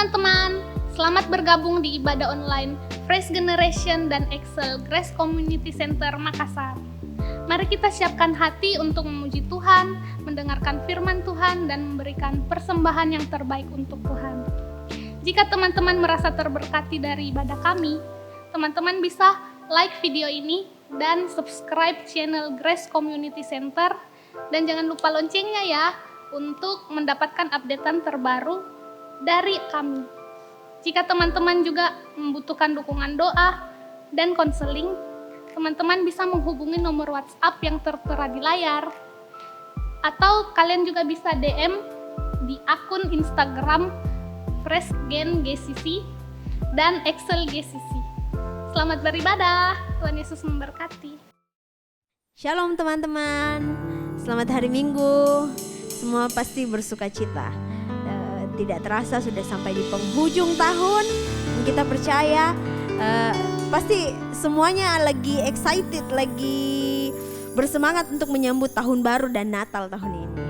teman-teman, selamat bergabung di ibadah online Fresh Generation dan Excel Grace Community Center Makassar. Mari kita siapkan hati untuk memuji Tuhan, mendengarkan firman Tuhan, dan memberikan persembahan yang terbaik untuk Tuhan. Jika teman-teman merasa terberkati dari ibadah kami, teman-teman bisa like video ini dan subscribe channel Grace Community Center, dan jangan lupa loncengnya ya untuk mendapatkan updatean terbaru dari kami. Jika teman-teman juga membutuhkan dukungan doa dan konseling, teman-teman bisa menghubungi nomor WhatsApp yang tertera di layar, atau kalian juga bisa DM di akun Instagram Fresh Gen GCC dan Excel GCC. Selamat beribadah, Tuhan Yesus memberkati. Shalom teman-teman, selamat hari Minggu. Semua pasti bersuka cita. Tidak terasa sudah sampai di penghujung tahun. Kita percaya pasti semuanya lagi excited, lagi bersemangat untuk menyambut tahun baru dan Natal tahun ini.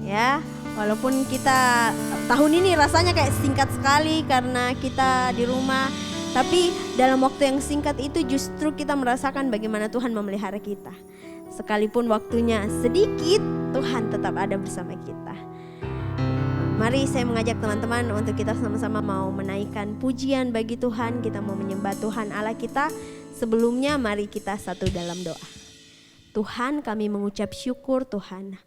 Ya, walaupun kita tahun ini rasanya kayak singkat sekali karena kita di rumah, tapi dalam waktu yang singkat itu justru kita merasakan bagaimana Tuhan memelihara kita. Sekalipun waktunya sedikit, Tuhan tetap ada bersama kita. Mari saya mengajak teman-teman untuk kita sama-sama mau menaikkan pujian bagi Tuhan. Kita mau menyembah Tuhan Allah kita. Sebelumnya mari kita satu dalam doa. Tuhan, kami mengucap syukur Tuhan.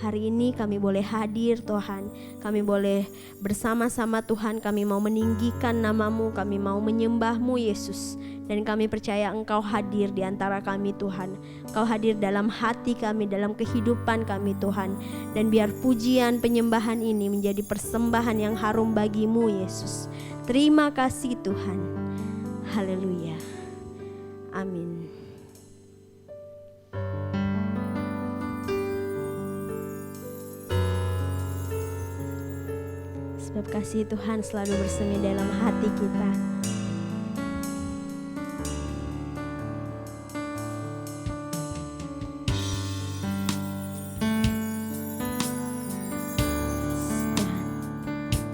Hari ini kami boleh hadir Tuhan, kami boleh bersama-sama Tuhan, kami mau meninggikan nama-Mu, kami mau menyembah-Mu Yesus. Dan kami percaya Engkau hadir di antara kami Tuhan. Engkau hadir dalam hati kami, dalam kehidupan kami Tuhan. Dan biar pujian penyembahan ini menjadi persembahan yang harum bagi-Mu Yesus. Terima kasih Tuhan. Haleluya. Amin. Sebab kasih Tuhan selalu bersemi dalam hati kita.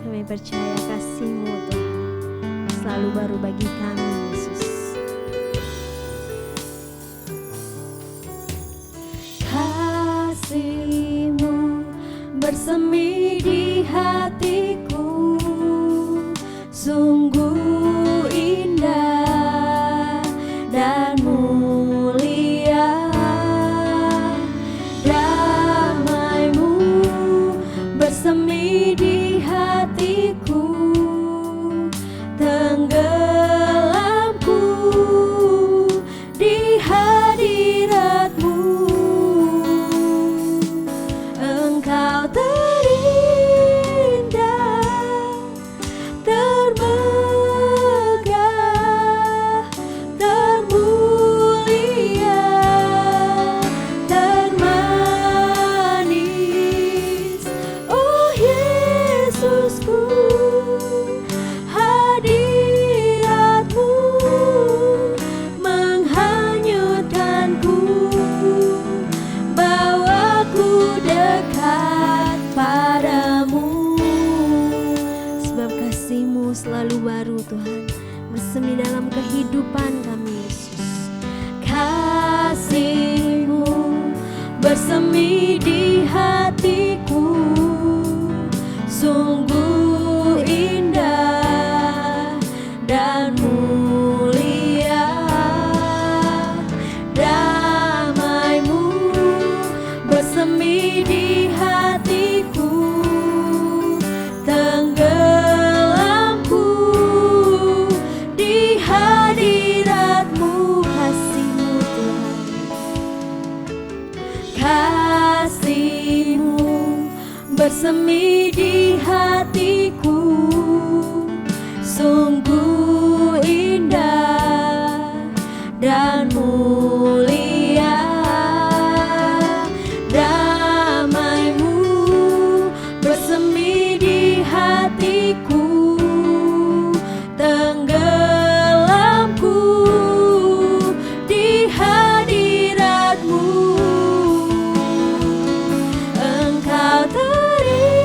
Kami percaya kasih-Mu Tuhan selalu baru bagi kami Yesus. Kasih-Mu bersemi di hatiku, sungguh indah dan mulia. Damai-Mu bersemi di hatiku, tenggelamku di hadirat-Mu. Engkau terindah, termegah, termulia, termanis. Oh Yesusku, hadirat-Mu menghanyutkanku, bawaku dekat padamu. Sebab kasih-Mu selalu baru Tuhan, bersemi dalam kehidupan kami Yesus. Kasih-Mu bersemi di hatiku, sungguh indah dan mulia. Damai-Mu bersemi di hatiku, tenggelamku di hadirat-Mu. Kasih-Mu Tuhan, Kasih-Mu bersemi di hatiku, sungguh indah dan mulia. Damai-Mu bersemi di hatiku, tenggelamku di hadirat-Mu. Engkau terindah,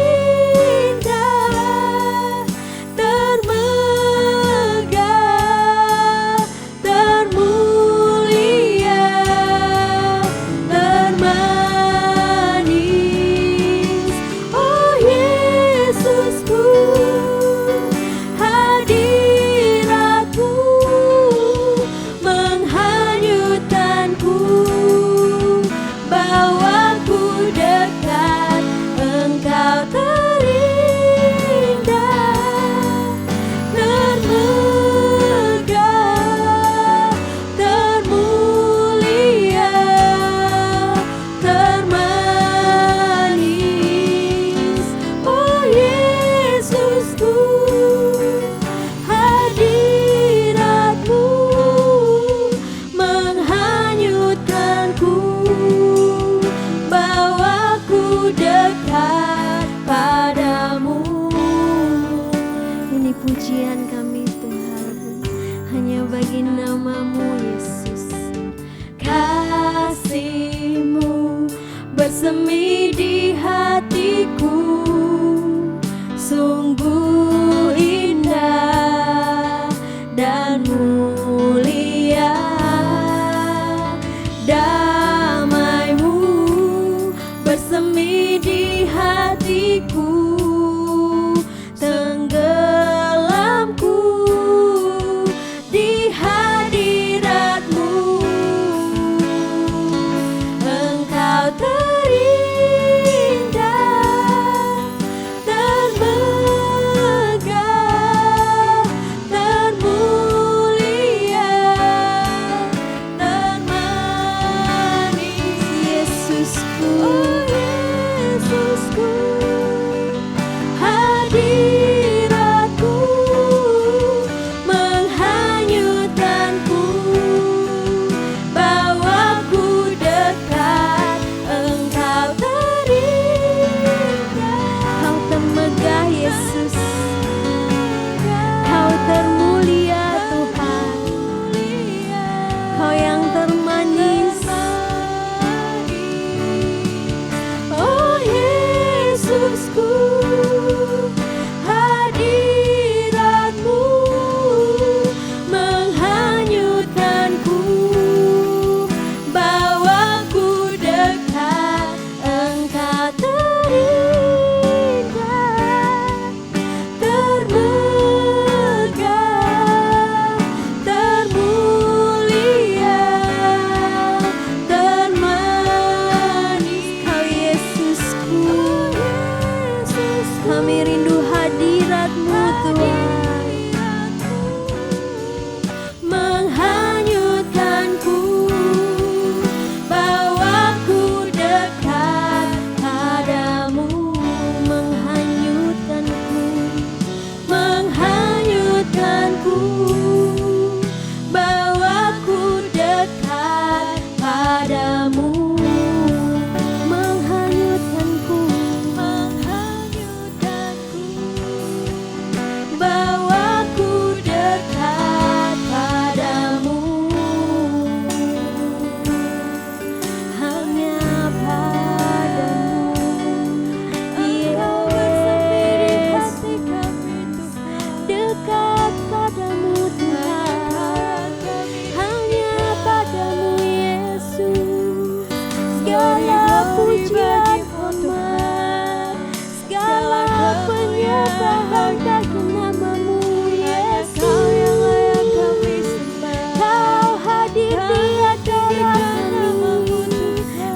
hadiah darah-Mu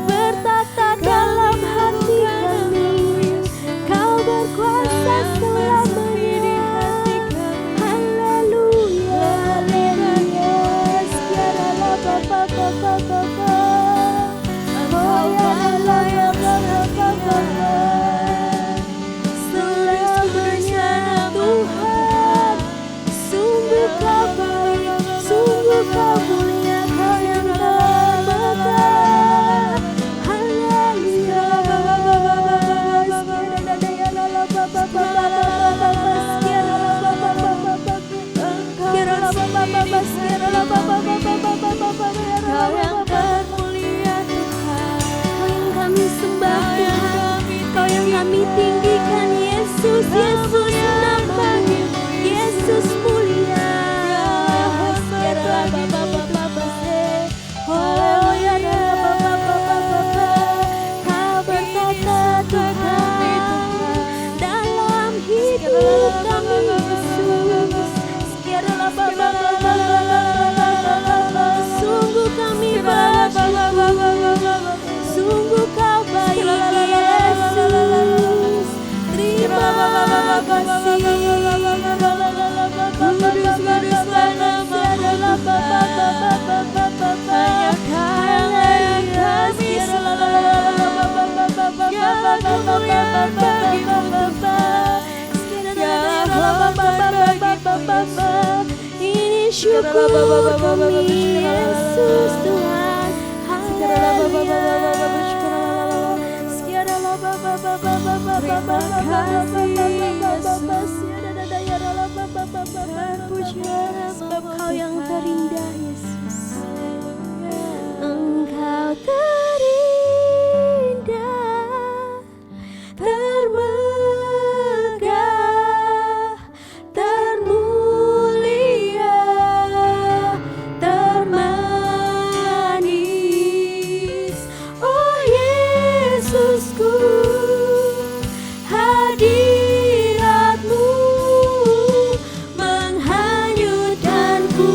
bertata dalam hati kami. Kau berkuasa selamanya. Haleluya, haleluya. Sekianlah Bapa. Oh ya Allah, Bapa. Selamanya Tuhan, sungguh Kau baik, sungguh Kau mulia, Kau yang terbaik. Haleluya. Kau yang termulia Tuhan, Kau yang kami sembah Tuhan, Kau yang kami tinggikan Yesus, Yesus namanya, Yesus mulia. Oh ya Kau berkata Tuhan dalam hidup kami Yesus. Sungguh kami bersyukur, sungguh Kau baik Yesus. Terima kasih. Kudus manusia adalah Bapa. Hanya Kau yang kami sembah. Segala kemuliaan bagi-Mu Tuhan. Ini syukur kami Yesus Tuhan. Haleluya. Pujian sebab Kau yang terindah Yesus. Engkau terindah, termegah, termulia, termanis. Oh Yesusku, hadirat-Mu menghanyutkanku,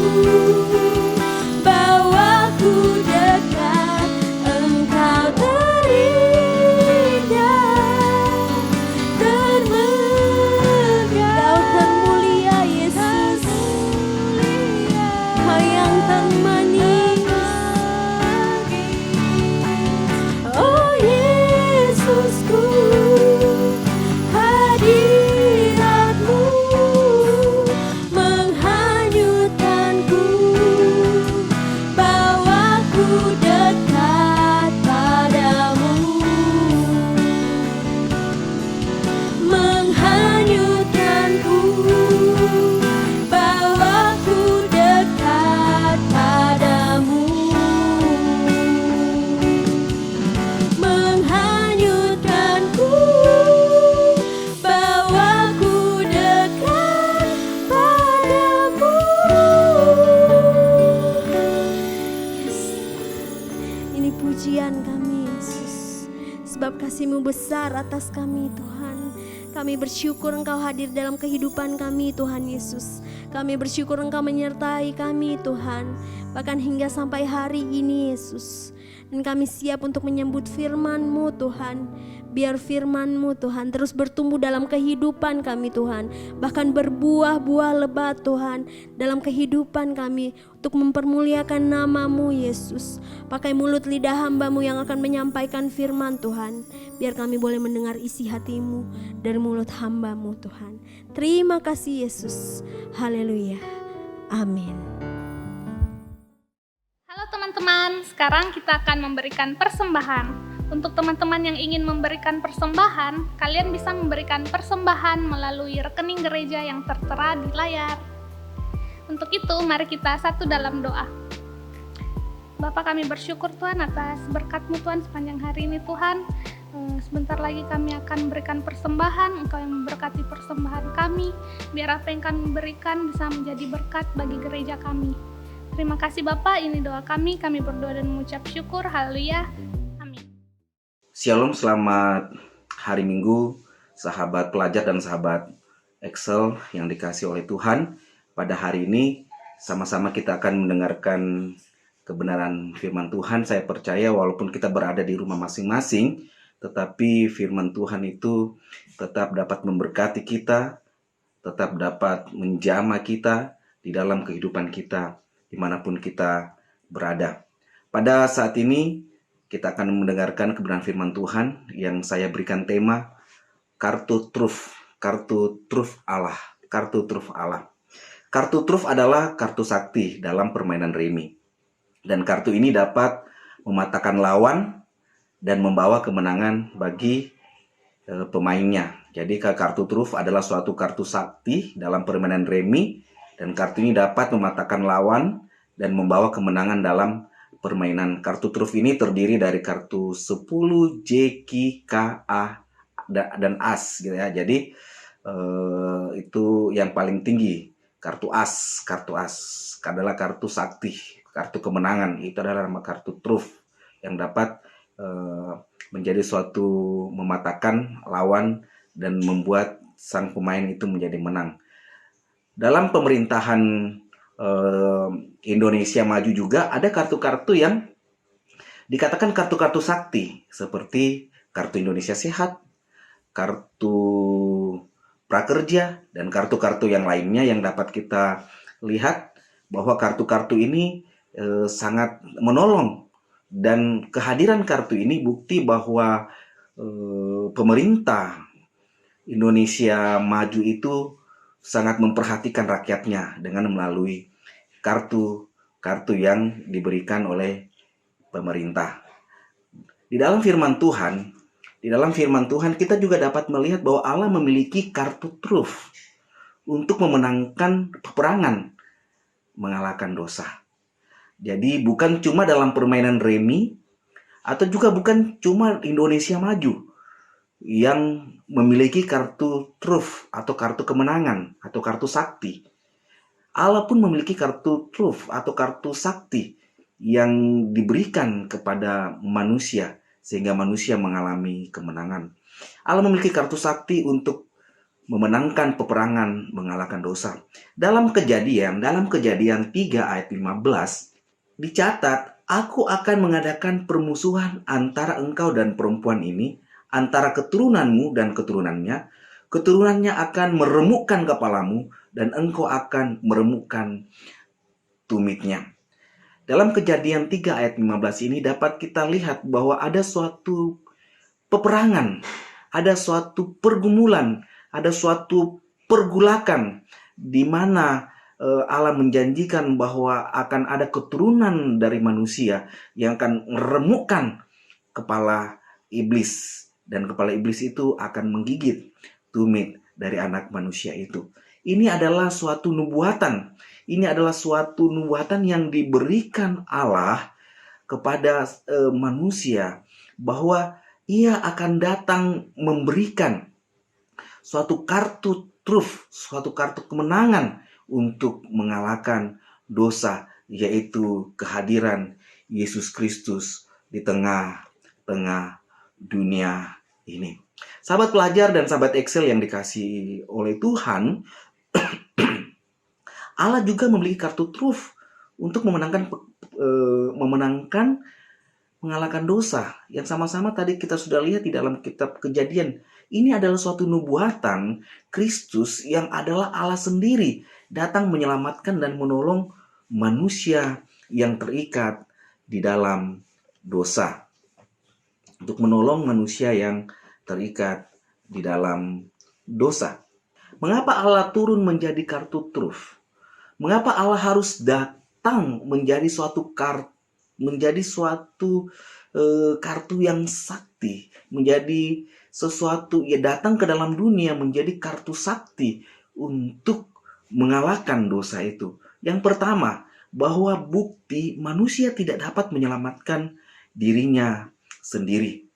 bawaku dekat. Engkau terindah, termegah, Kau termulia Yesus, Kau yang termanis. Oh Yesusku, hadirat-Mu menghanyutkanku, bawaku dekat padamu, menghanyutkanku, bawaku dekat padamu, menghanyutkanku, bawaku dekat padamu. Yes. Ini pujian kami Yesus, sebab kasih-Mu besar atas kami Tuhan. Kami bersyukur Engkau hadir dalam kehidupan kami Tuhan Yesus. Kami bersyukur Engkau menyertai kami Tuhan, bahkan hingga sampai hari ini Yesus. Dan kami siap untuk menyambut firman-Mu Tuhan. Biar firman-Mu Tuhan terus bertumbuh dalam kehidupan kami Tuhan, bahkan berbuah-buah lebat Tuhan dalam kehidupan kami, untuk mempermuliakan nama-Mu Yesus. Pakai mulut lidah hamba-Mu yang akan menyampaikan firman Tuhan, biar kami boleh mendengar isi hati-Mu dari mulut hamba-Mu Tuhan. Terima kasih Yesus. Haleluya. Amin. Halo teman-teman, sekarang kita akan memberikan persembahan. Untuk teman-teman yang ingin memberikan persembahan, kalian bisa memberikan persembahan melalui rekening gereja yang tertera di layar. Untuk itu, mari kita satu dalam doa. Bapa, kami bersyukur Tuhan atas berkat-Mu Tuhan sepanjang hari ini Tuhan. Sebentar lagi kami akan memberikan persembahan, Engkau yang memberkati persembahan kami, biar apa yang kami berikan bisa menjadi berkat bagi gereja kami. Terima kasih Bapak, ini doa kami berdoa dan mengucap syukur. Haleluya. Amin. Shalom, selamat hari Minggu, sahabat pelajar dan sahabat Excel yang dikasihi oleh Tuhan. Pada hari ini, sama-sama kita akan mendengarkan kebenaran firman Tuhan. Saya percaya walaupun kita berada di rumah masing-masing, tetapi firman Tuhan itu tetap dapat memberkati kita, tetap dapat menjamah kita di dalam kehidupan kita dimanapun kita berada. Pada saat ini kita akan mendengarkan kebenaran firman Tuhan yang saya berikan tema kartu truf Allah. Kartu truf Allah. Kartu truf adalah kartu sakti dalam permainan remi. Dan kartu ini dapat mematahkan lawan dan membawa kemenangan bagi pemainnya. Jadi kartu truf adalah suatu kartu sakti dalam permainan remi, dan kartu ini dapat mematahkan lawan dan membawa kemenangan dalam permainan. Kartu truf ini terdiri dari kartu 10, jeki, ka, dan as gitu ya. Jadi itu yang paling tinggi. Kartu as adalah kartu sakti, kartu kemenangan. Itu adalah nama kartu truf yang dapat menjadi suatu mematahkan lawan dan membuat sang pemain itu menjadi menang. Dalam pemerintahan Indonesia Maju juga ada kartu-kartu yang dikatakan kartu-kartu sakti, seperti kartu Indonesia Sehat, kartu prakerja, dan kartu-kartu yang lainnya yang dapat kita lihat bahwa kartu-kartu ini sangat menolong, dan kehadiran kartu ini bukti bahwa pemerintah Indonesia Maju itu sangat memperhatikan rakyatnya dengan melalui kartu-kartu yang diberikan oleh pemerintah. Di dalam firman Tuhan kita juga dapat melihat bahwa Allah memiliki kartu truf untuk memenangkan peperangan, mengalahkan dosa. Jadi bukan cuma dalam permainan remi, atau juga bukan cuma Indonesia Maju yang memiliki kartu truf atau kartu kemenangan atau kartu sakti. Allah pun memiliki kartu truf atau kartu sakti yang diberikan kepada manusia sehingga manusia mengalami kemenangan. Allah memiliki kartu sakti untuk memenangkan peperangan, mengalahkan dosa. Dalam Kejadian 3 ayat 15 dicatat, "Aku akan mengadakan permusuhan antara engkau dan perempuan ini, antara keturunanmu dan keturunannya. Keturunannya akan meremukkan kepalamu dan engkau akan meremukkan tumitnya." Dalam Kejadian 3 ayat 15 ini dapat kita lihat bahwa ada suatu peperangan, ada suatu pergumulan, ada suatu pergulakan di mana Allah menjanjikan bahwa akan ada keturunan dari manusia yang akan meremukkan kepala iblis, dan kepala iblis itu akan menggigit tumit dari anak manusia itu. Ini adalah suatu nubuatan. Ini adalah suatu nubuatan yang diberikan Allah kepada manusia bahwa Ia akan datang memberikan suatu kartu truf, suatu kartu kemenangan untuk mengalahkan dosa, yaitu kehadiran Yesus Kristus di tengah-tengah dunia ini. Sahabat pelajar dan sahabat Excel yang dikasihi oleh Tuhan, Allah juga memiliki kartu truf untuk mengalahkan dosa, yang sama-sama tadi kita sudah lihat di dalam kitab Kejadian. Ini adalah suatu nubuatan Kristus yang adalah Allah sendiri datang menyelamatkan dan menolong manusia yang terikat di dalam dosa. Untuk menolong manusia yang terikat di dalam dosa. Mengapa Allah turun menjadi kartu truf? Mengapa Allah harus datang menjadi suatu kartu yang sakti, menjadi sesuatu, ia datang ke dalam dunia menjadi kartu sakti untuk mengalahkan dosa itu. Yang pertama, bahwa bukti manusia tidak dapat menyelamatkan dirinya sendiri.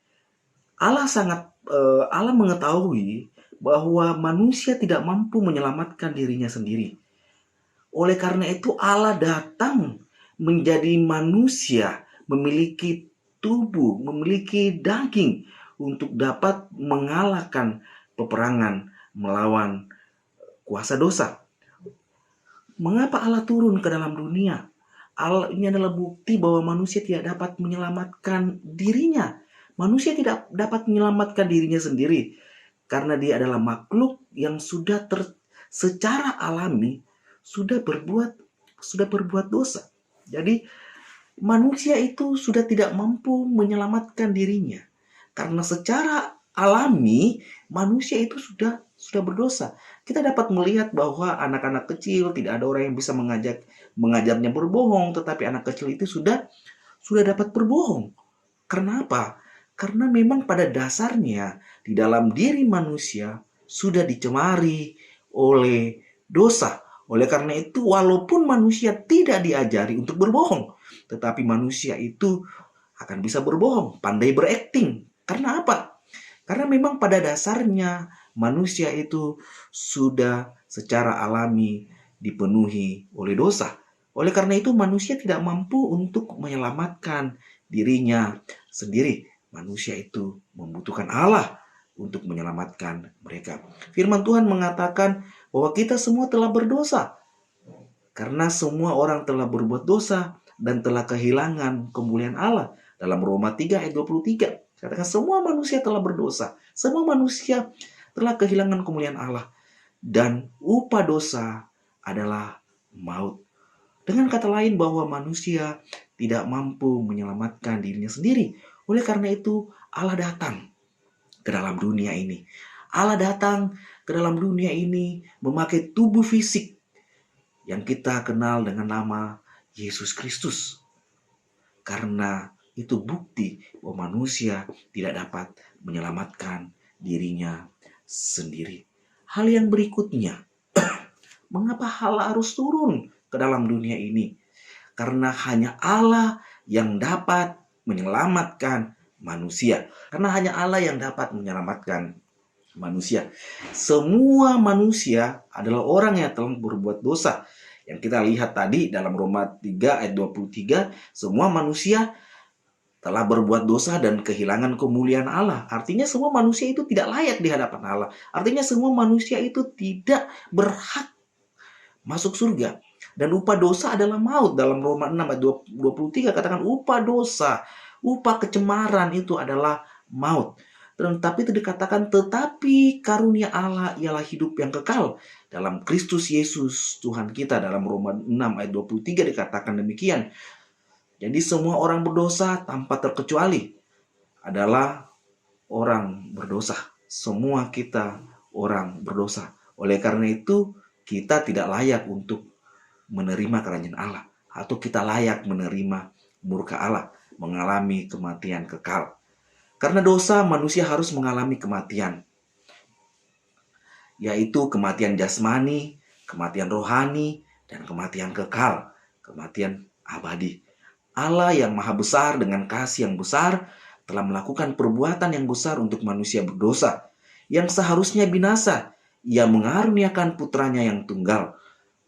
Allah mengetahui bahwa manusia tidak mampu menyelamatkan dirinya sendiri. Oleh karena itu Allah datang menjadi manusia, memiliki tubuh, memiliki daging untuk dapat mengalahkan peperangan melawan kuasa dosa. Mengapa Allah turun ke dalam dunia? Ini adalah bukti bahwa manusia tidak dapat menyelamatkan dirinya. Manusia tidak dapat menyelamatkan dirinya sendiri karena dia adalah makhluk yang sudah secara alami sudah berbuat dosa. Jadi manusia itu sudah tidak mampu menyelamatkan dirinya karena secara alami manusia itu sudah berdosa. Kita dapat melihat bahwa anak-anak kecil tidak ada orang yang bisa mengajarnya berbohong, tetapi anak kecil itu sudah dapat berbohong. Karena apa? Karena memang pada dasarnya di dalam diri manusia sudah dicemari oleh dosa. Oleh karena itu, walaupun manusia tidak diajari untuk berbohong, tetapi manusia itu akan bisa berbohong, pandai berakting. Karena apa? Karena memang pada dasarnya manusia itu sudah secara alami dipenuhi oleh dosa. Oleh karena itu, manusia tidak mampu untuk menyelamatkan dirinya sendiri. Manusia itu membutuhkan Allah untuk menyelamatkan mereka. Firman Tuhan mengatakan bahwa kita semua telah berdosa. Karena semua orang telah berbuat dosa dan telah kehilangan kemuliaan Allah. Dalam Roma 3 ayat 23. Katakan semua manusia telah berdosa. Semua manusia telah kehilangan kemuliaan Allah. Dan upah dosa adalah maut. Dengan kata lain bahwa manusia tidak mampu menyelamatkan dirinya sendiri. Oleh karena itu Allah datang ke dalam dunia ini. Allah datang ke dalam dunia ini memakai tubuh fisik yang kita kenal dengan nama Yesus Kristus. Karena itu bukti bahwa manusia tidak dapat menyelamatkan dirinya sendiri. Hal yang berikutnya, mengapa Allah harus turun ke dalam dunia ini? Karena hanya Allah yang dapat menyelamatkan manusia. Karena hanya Allah yang dapat menyelamatkan manusia. Semua manusia adalah orang yang telah berbuat dosa. Yang kita lihat tadi dalam Roma 3 ayat 23, semua manusia telah berbuat dosa dan kehilangan kemuliaan Allah. Artinya semua manusia itu tidak layak di hadapan Allah. Artinya semua manusia itu tidak berhak masuk surga. Dan upah dosa adalah maut. Dalam Roma 6 ayat 23 katakan upah dosa, upah kecemaran itu adalah maut. Tetapi itu dikatakan tetapi karunia Allah ialah hidup yang kekal dalam Kristus Yesus Tuhan kita. Dalam Roma 6 ayat 23 dikatakan demikian. Jadi semua orang berdosa tanpa terkecuali adalah orang berdosa. Semua kita orang berdosa. Oleh karena itu kita tidak layak untuk menerima kerajaan Allah. Atau kita layak menerima murka Allah. Mengalami kematian kekal. Karena dosa manusia harus mengalami kematian. Yaitu kematian jasmani, kematian rohani, dan kematian kekal. Kematian abadi. Allah yang maha besar dengan kasih yang besar telah melakukan perbuatan yang besar untuk manusia berdosa. Yang seharusnya binasa. Ia mengaruniakan putranya yang tunggal.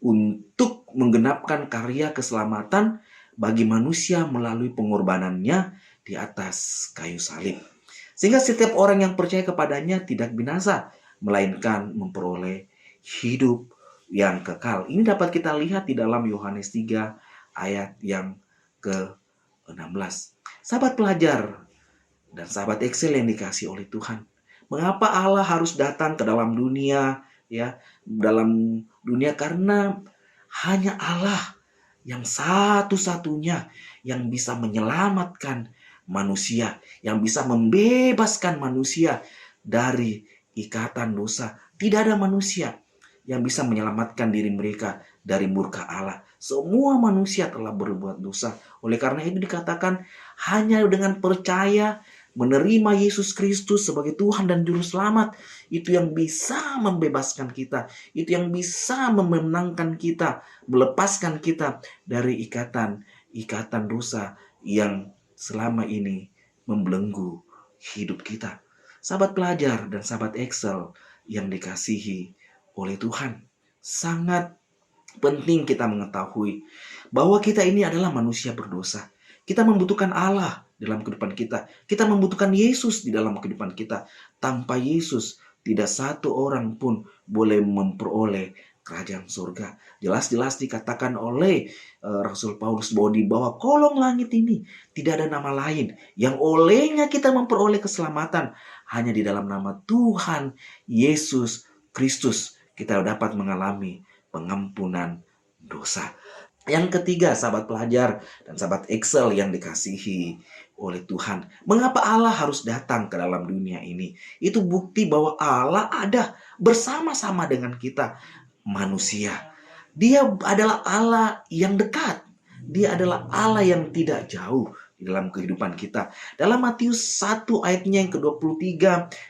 Untuk menggenapkan karya keselamatan bagi manusia melalui pengorbanannya di atas kayu salib. Sehingga setiap orang yang percaya kepadanya tidak binasa, melainkan memperoleh hidup yang kekal. Ini dapat kita lihat di dalam Yohanes 3 ayat yang ke-16. Sahabat pelajar dan sahabat Excel yang dikasih oleh Tuhan. Mengapa Allah harus datang ke dalam dunia? Ya, dalam dunia karena hanya Allah yang satu-satunya yang bisa menyelamatkan manusia, yang bisa membebaskan manusia dari ikatan dosa. Tidak ada manusia yang bisa menyelamatkan diri mereka dari murka Allah. Semua manusia telah berbuat dosa. Oleh karena itu dikatakan hanya dengan percaya menerima Yesus Kristus sebagai Tuhan dan Juru Selamat, itu yang bisa membebaskan kita, itu yang bisa memenangkan kita, melepaskan kita dari ikatan dosa yang selama ini membelenggu hidup kita. Sahabat pelajar dan sahabat Excel yang dikasihi oleh Tuhan, sangat penting kita mengetahui bahwa kita ini adalah manusia berdosa. Kita membutuhkan Allah dalam kehidupan kita. Kita membutuhkan Yesus di dalam kehidupan kita. Tanpa Yesus, tidak satu orang pun boleh memperoleh kerajaan surga. Jelas-jelas dikatakan oleh Rasul Paulus bahwa di bawah kolong langit ini tidak ada nama lain yang olehnya kita memperoleh keselamatan. Hanya di dalam nama Tuhan Yesus Kristus kita dapat mengalami pengampunan dosa. Yang ketiga, sahabat pelajar dan sahabat Excel yang dikasihi oleh Tuhan. Mengapa Allah harus datang ke dalam dunia ini? Itu bukti bahwa Allah ada bersama-sama dengan kita manusia. Dia adalah Allah yang dekat. Dia adalah Allah yang tidak jauh di dalam kehidupan kita. Dalam Matius 1 ayatnya yang ke-23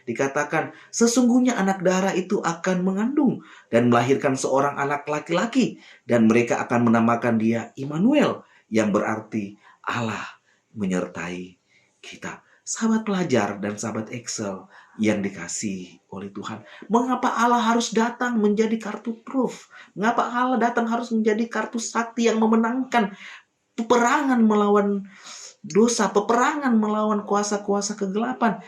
dikatakan, sesungguhnya anak darah itu akan mengandung dan melahirkan seorang anak laki-laki, dan mereka akan menamakan dia Immanuel, yang berarti Allah menyertai kita. Sahabat pelajar dan sahabat Excel yang dikasihi oleh Tuhan. Mengapa Allah harus datang menjadi kartu truf? Mengapa Allah datang harus menjadi kartu sakti yang memenangkan peperangan melawan dosa, peperangan melawan kuasa-kuasa kegelapan?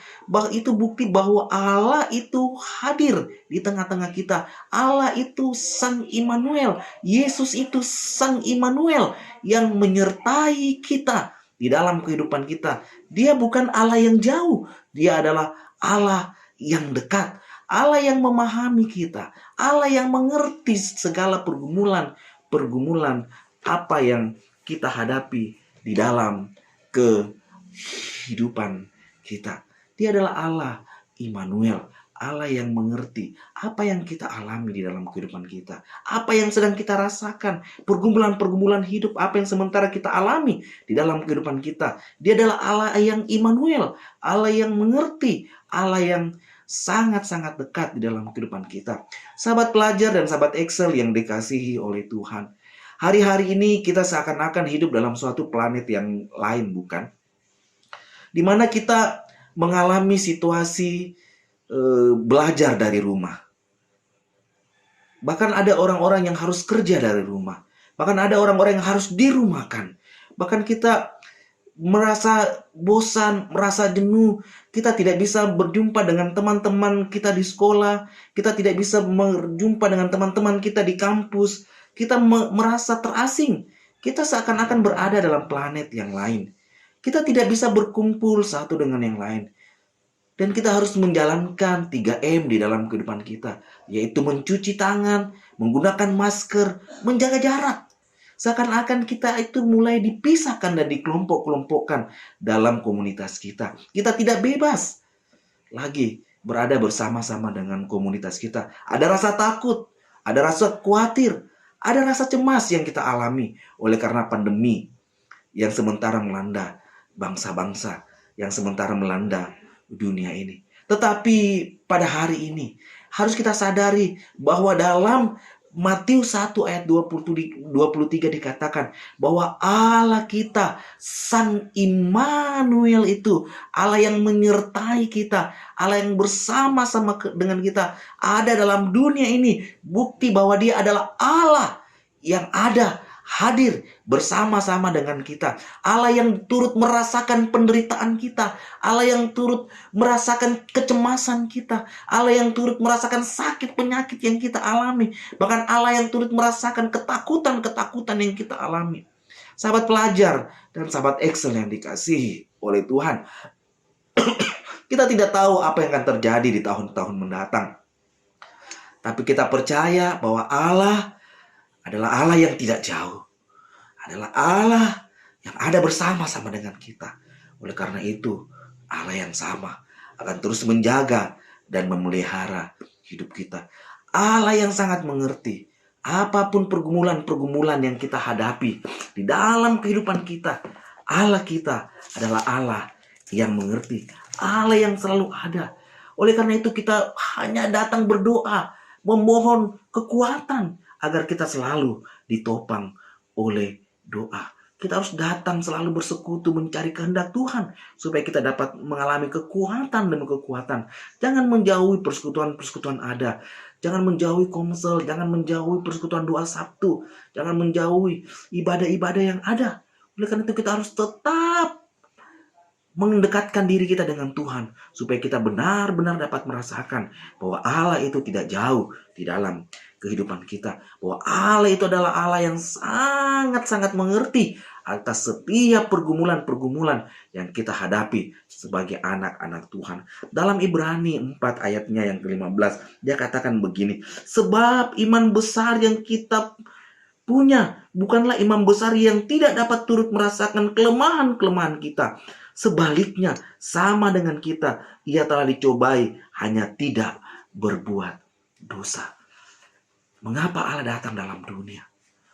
Itu bukti bahwa Allah itu hadir di tengah-tengah kita. Allah itu Sang Immanuel. Yesus itu Sang Immanuel yang menyertai kita di dalam kehidupan kita. Dia bukan Allah yang jauh. Dia adalah Allah yang dekat. Allah yang memahami kita. Allah yang mengerti segala pergumulan apa yang kita hadapi di dalam kehidupan kita. Dia adalah Allah Immanuel. Allah yang mengerti apa yang kita alami di dalam kehidupan kita. Apa yang sedang kita rasakan. Pergumulan-pergumulan hidup apa yang sementara kita alami di dalam kehidupan kita. Dia adalah Allah yang Immanuel. Allah yang mengerti. Allah yang sangat-sangat dekat di dalam kehidupan kita. Sahabat pelajar dan sahabat Excel yang dikasihi oleh Tuhan. Hari-hari ini kita seakan-akan hidup dalam suatu planet yang lain, bukan? Di mana kita mengalami situasi belajar dari rumah. Bahkan ada orang-orang yang harus kerja dari rumah. Bahkan ada orang-orang yang harus dirumahkan. Bahkan kita merasa bosan, merasa jenuh. Kita tidak bisa berjumpa dengan teman-teman kita di sekolah. Kita tidak bisa berjumpa dengan teman-teman kita di kampus. Kita merasa terasing. Kita seakan-akan berada dalam planet yang lain. Kita tidak bisa berkumpul satu dengan yang lain. Dan kita harus menjalankan 3M di dalam kehidupan kita. Yaitu mencuci tangan, menggunakan masker, menjaga jarak. Seakan-akan kita itu mulai dipisahkan dan dikelompok-kelompokkan dalam komunitas kita. Kita tidak bebas lagi berada bersama-sama dengan komunitas kita. Ada rasa takut, ada rasa khawatir, ada rasa cemas yang kita alami oleh karena pandemi yang sementara melanda bangsa-bangsa, yang sementara melanda dunia ini. Tetapi pada hari ini harus kita sadari bahwa dalam Matius 1 ayat 23 dikatakan bahwa Allah kita, Sang Immanuel itu, Allah yang menyertai kita, Allah yang bersama-sama dengan kita ada dalam dunia ini. Bukti bahwa Dia adalah Allah yang ada, hadir bersama-sama dengan kita. Allah yang turut merasakan penderitaan kita. Allah yang turut merasakan kecemasan kita. Allah yang turut merasakan sakit penyakit yang kita alami. Bahkan Allah yang turut merasakan ketakutan-ketakutan yang kita alami. Sahabat pelajar dan sahabat Excel yang dikasihi oleh Tuhan. Kita tidak tahu apa yang akan terjadi di tahun-tahun mendatang. Tapi kita percaya bahwa Allah adalah Allah yang tidak jauh. Adalah Allah yang ada bersama-sama dengan kita. Oleh karena itu, Allah yang sama akan terus menjaga dan memelihara hidup kita. Allah yang sangat mengerti apapun pergumulan-pergumulan yang kita hadapi di dalam kehidupan kita. Allah kita adalah Allah yang mengerti. Allah yang selalu ada. Oleh karena itu kita hanya datang berdoa, memohon kekuatan agar kita selalu ditopang oleh doa. Kita harus datang selalu bersekutu mencari kehendak Tuhan supaya kita dapat mengalami kekuatan demi kekuatan. Jangan menjauhi persekutuan-persekutuan ada. Jangan menjauhi komsel, jangan menjauhi persekutuan doa Sabtu, jangan menjauhi ibadah-ibadah yang ada. Oleh karena itu kita harus tetap mendekatkan diri kita dengan Tuhan supaya kita benar-benar dapat merasakan bahwa Allah itu tidak jauh di dalam kehidupan kita. Bahwa Allah itu adalah Allah yang sangat-sangat mengerti atas setiap pergumulan-pergumulan yang kita hadapi sebagai anak-anak Tuhan. Dalam Ibrani 4 ayatnya yang ke-15, dia katakan begini, sebab iman besar yang kita punya bukanlah iman besar yang tidak dapat turut merasakan kelemahan-kelemahan kita. Sebaliknya, sama dengan kita, ia telah dicobai, hanya tidak berbuat dosa. Mengapa Allah datang dalam dunia?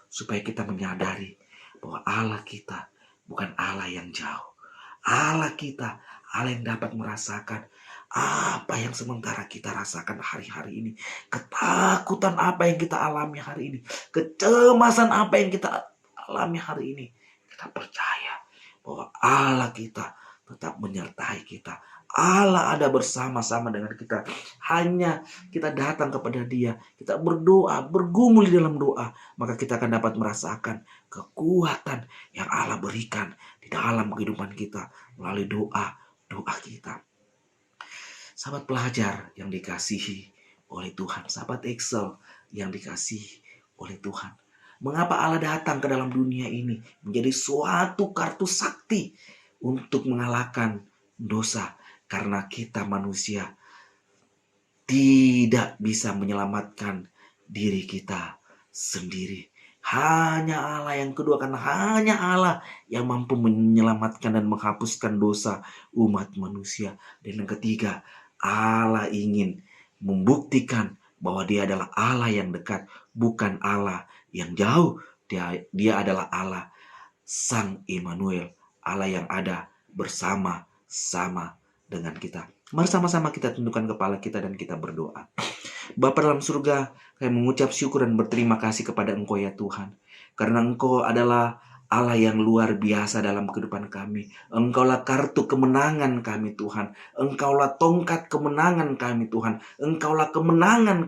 Supaya kita menyadari bahwa Allah kita bukan Allah yang jauh. Allah kita, Allah yang dapat merasakan apa yang sementara kita rasakan hari-hari ini. Ketakutan apa yang kita alami hari ini. Kecemasan apa yang kita alami hari ini. Kita percaya bahwa Allah kita tetap menyertai kita. Allah ada bersama-sama dengan kita. Hanya kita datang kepada Dia, kita berdoa, bergumul di dalam doa, maka kita akan dapat merasakan kekuatan yang Allah berikan di dalam kehidupan kita melalui doa kita. Sahabat pelajar yang dikasihi oleh Tuhan, sahabat Excel yang dikasihi oleh Tuhan. Mengapa Allah datang ke dalam dunia ini menjadi suatu kartu sakti untuk mengalahkan dosa? Karena kita manusia tidak bisa menyelamatkan diri kita sendiri. Hanya Allah yang kedua, karena hanya Allah yang mampu menyelamatkan dan menghapuskan dosa umat manusia. Dan yang ketiga, Allah ingin membuktikan bahwa Dia adalah Allah yang dekat, bukan Allah yang jauh. Dia adalah Allah Sang Immanuel, Allah yang ada bersama-sama dengan kita. Mari sama-sama kita tundukkan kepala kita dan kita berdoa. Bapa dalam surga, kami mengucap syukur dan berterima kasih kepada Engkau ya Tuhan. Karena Engkau adalah Allah yang luar biasa dalam kehidupan kami. Engkaulah kartu kemenangan kami Tuhan. Engkaulah tongkat kemenangan kami Tuhan. Engkaulah kemenangan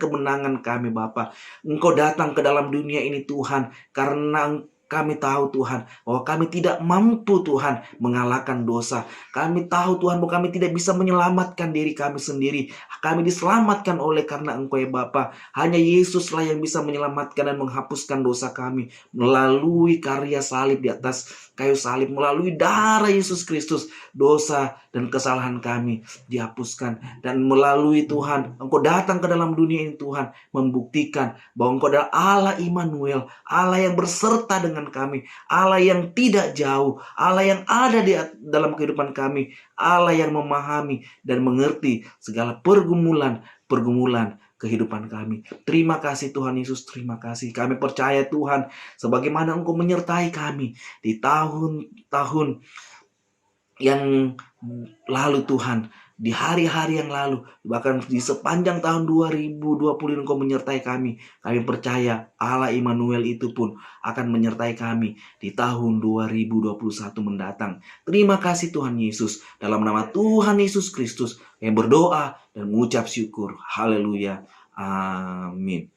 kami Bapa. Engkau datang ke dalam dunia ini Tuhan, karena kami tahu Tuhan bahwa kami tidak mampu Tuhan mengalahkan dosa. Kami tahu Tuhan bahwa kami tidak bisa menyelamatkan diri kami sendiri. Kami diselamatkan oleh karena Engkau ya Bapa. Hanya Yesuslah yang bisa menyelamatkan dan menghapuskan dosa kami melalui karya salib di atas kayu salib. Melalui darah Yesus Kristus, dosa dan kesalahan kami dihapuskan. Dan melalui Tuhan, Engkau datang ke dalam dunia ini Tuhan, membuktikan bahwa Engkau adalah Allah Immanuel, Allah yang berserta dengan kami, Allah yang tidak jauh, Allah yang ada di dalam kehidupan kami, Allah yang memahami dan mengerti segala pergumulan kehidupan kami. Terima kasih Tuhan Yesus, terima kasih. Kami percaya Tuhan, sebagaimana Engkau menyertai kami di tahun-tahun yang lalu Tuhan, di hari-hari yang lalu, bahkan di sepanjang tahun 2020 Engkau menyertai kami. Kami percaya Allah Immanuel itu pun akan menyertai kami di tahun 2021 mendatang. Terima kasih Tuhan Yesus. Dalam nama Tuhan Yesus Kristus yang berdoa dan mengucap syukur. Haleluya. Amin.